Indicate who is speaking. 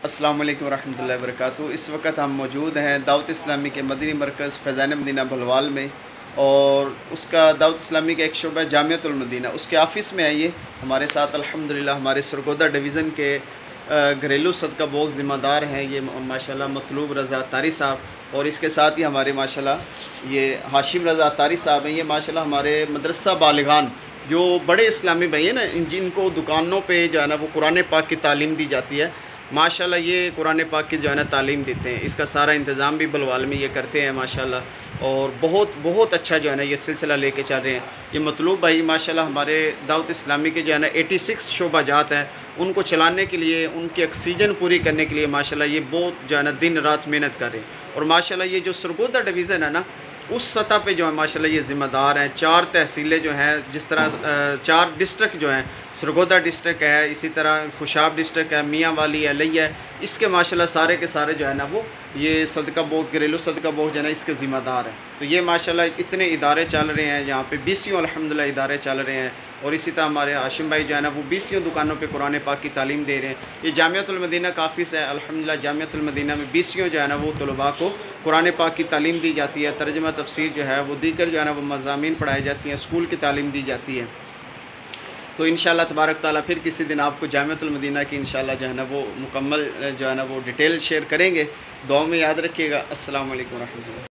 Speaker 1: अस्सलाम वालेकुम रहमतुल्लाहि व बरकातुहू। इस वक्त हम मौजूद हैं दावत इस्लामी के मदनी मरकज़ फैज़ान मदीना भलवाल में, और उसका दावत इस्लामी का एक शोबा जामियतुल मदीना, उसके ऑफ़िस में है। ये हमारे साथ अल्हम्दुलिल्लाह हमारे सरगोदा डिवीज़न के घरेलू सदका बोक्स ज़िम्मेदार हैं ये माशाल्लाह मतलूब रज़ा तारी साहब, और इसके साथ ही हमारे माशाल्लाह ये हाशिम रज़ा तारी साहब हैं। ये माशाल्लाह हमारे मदरसा बालिगान जो बड़े इस्लामी भाई हैं ना, जिनको दुकानों पे जो है ना वो कुरान पाक की तालीम दी जाती है, माशाल्लाह ये कुरान पाक की जो है ना तालीम देते हैं। इसका सारा इंतज़ाम भी बलवाल में ये करते हैं माशाल्लाह, और बहुत बहुत अच्छा जो है ना ये सिलसिला लेके चल रहे हैं। ये मतलूब भाई माशाल्लाह हमारे दावत इस्लामी के जो है ना 86 शोबाजात हैं, उनको चलाने के लिए, उनकी ऑक्सीजन पूरी करने के लिए माशाल्लाह ये बहुत जो है ना दिन रात मेहनत कर रहे हैं। और माशाल्लाह ये जो सरगोदा डिवीज़न है ना, उस सतह पे जो है माशाल्लाह ये ज़िम्मेदार हैं। 4 तहसीलें जो हैं, जिस तरह 4 डिस्ट्रिक्ट जो हैं, सरगोदा डिस्ट्रिक्ट है, इसी तरह खुशाब डिस्ट्रिक्ट है, मियाँ वाली है, लिया है, इसके माशाल्लाह सारे के सारे जो है ना वो ये सदका बोग, घरेलू सदका बोग जो है ना इसके ज़िम्मेदार हैं। तो ये माशाल्लाह इतने इदारे चल रहे हैं यहाँ पे, 20 अल्हम्दुलिल्लाह इदारे चल रहे हैं। और इसी तरह हमारे हाशिम भाई जो है ना वो 20 दुकानों पे कुरान पाक की तालीम दे रहे हैं। ये जामियतुल मदीना का ऑफ़िस है अल्हम्दुलिल्लाह। जामियतुल मदीना में 20 जो है ना वो तलबा को कुरान पाक की तालीम दी जाती है, तर्जुमा तफसीर जो है वो दीगर जो है ना वो मज़ामीन पढ़ाई जाती हैं, स्कूल की तालीम दी जाती है। तो इंशाअल्लाह तबारक ताला फिर किसी दिन आपको जामियतुल मदीना की इंशाअल्लाह जो है ना वो मुकम्मल जो है ना वो डिटेल शेयर करेंगे। दुआ में याद रखिएगा। अस्सलाम वालेकुम रहमतुल्लाह।